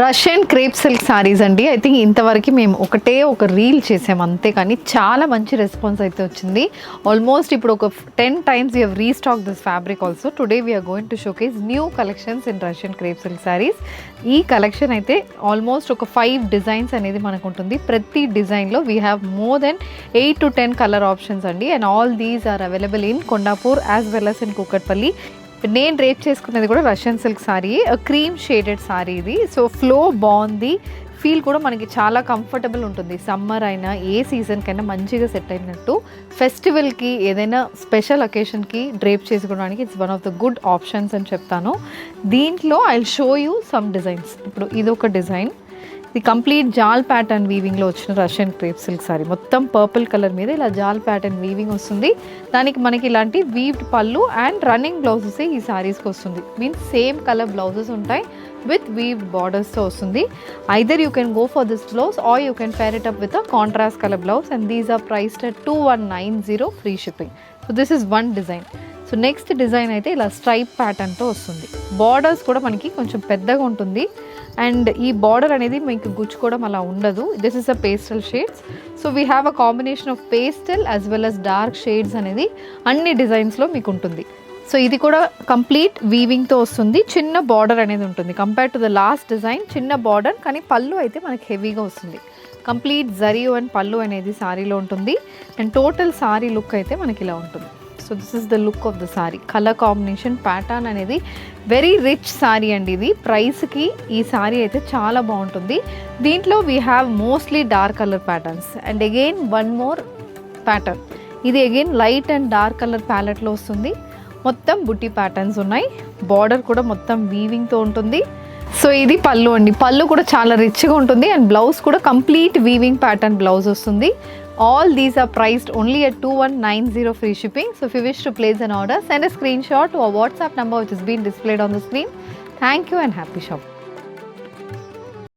Russian crepe silk saris అండి. I think ఇంతవరకు మేము ఒక రీల్ చేసాము అంతే, కానీ చాలా మంచి రెస్పాన్స్ అయితే వచ్చింది. ఆల్మోస్ట్ ఇప్పుడు ఒక 10 times we have restock this fabric also. Today we're going to showcase new collections in Russian crepe silk saris. ఈ కలెక్షన్ అయితే ఆల్మోస్ట్ ఒక 5 డిజైన్స్ అనేది మనకు ఉంటుంది. ప్రతి డిజైన్లో we have more than 8 to 10 colour options అండి. And all these are available in Kondapur as well as in Kukatpally. నేను రేప్ చేసుకున్నది కూడా Russian silk sari, cream shaded sari ఇది. సో ఫ్లో బాగుంది, ఫీల్ కూడా మనకి చాలా కంఫర్టబుల్ ఉంటుంది. సమ్మర్ అయినా ఏ సీజన్కైనా మంచిగా సెట్ అయినట్టు. ఫెస్టివల్కి ఏదైనా స్పెషల్ అకేషన్కి డ్రేప్ చేసుకోవడానికి it's one of the good options అని చెప్తాను. దీంట్లో I will show you some designs. ఇప్పుడు ఇది ఒక డిజైన్, ఇది కంప్లీట్ జాల్ ప్యాటర్న్ వీవింగ్లో వచ్చిన రష్యన్ క్రేప్ సిల్క్ సారీ. మొత్తం పర్పుల్ కలర్ మీద ఇలా జాల్ ప్యాటర్న్ వీవింగ్ వస్తుంది. దానికి మనకి ఇలాంటి వీవ్డ్ పళ్ళు అండ్ రన్నింగ్ బ్లౌజెస్ ఈ సారీస్కి వస్తుంది. మీన్స్ సేమ్ కలర్ బ్లౌజెస్ ఉంటాయి విత్ వీవ్డ్ బార్డర్స్తో వస్తుంది. Either you can go for this blouse or you can pair it up with a contrast colour blouse. And these are priced at 2190 free shipping. So this is one design. So next design అయితే ఇలా stripe ప్యాటర్న్తో వస్తుంది. Borders కూడా మనకి కొంచెం పెద్దగా ఉంటుంది and ఈ border అనేది మీకు గుచ్చుకోవడం అలా ఉండదు. This is a pastel shades. So we have a combination of pastel as well us dark shades అనేది అన్ని డిజైన్స్లో మీకు ఉంటుంది. సో ఇది కూడా కంప్లీట్ వీవింగ్తో వస్తుంది. చిన్న బార్డర్ అనేది ఉంటుంది compare to the last design. చిన్న బార్డర్ కానీ పళ్ళు అయితే మనకి హెవీగా వస్తుంది. కంప్లీట్ జరియో అండ్ పళ్ళు అనేది సారీలో ఉంటుంది. అండ్ టోటల్ సారీ లుక్ అయితే మనకి ఇలా ఉంటుంది. So this is the look of the sari. Colour combination pattern అనేది వెరీ రిచ్ సారీ అండి. ఇది ప్రైస్కి ఈ సారీ అయితే చాలా బాగుంటుంది. దీంట్లో we have mostly dark colour patterns and again one more pattern. ఇది again light and dark colour ప్యాలెట్లో వస్తుంది. మొత్తం బుట్టి ప్యాటర్న్స్ ఉన్నాయి. బార్డర్ కూడా మొత్తం వీవింగ్తో ఉంటుంది. సో ఇది పళ్ళు అండి. పళ్ళు కూడా చాలా రిచ్గా ఉంటుంది అండ్ బ్లౌజ్ కూడా కంప్లీట్ వీవింగ్ ప్యాటర్న్ బ్లౌజ్ వస్తుంది. All these are priced only at 2190 free shipping. So if you wish to place an order, send a screenshot to our WhatsApp number which is being displayed on the screen. Thank you and happy shopping.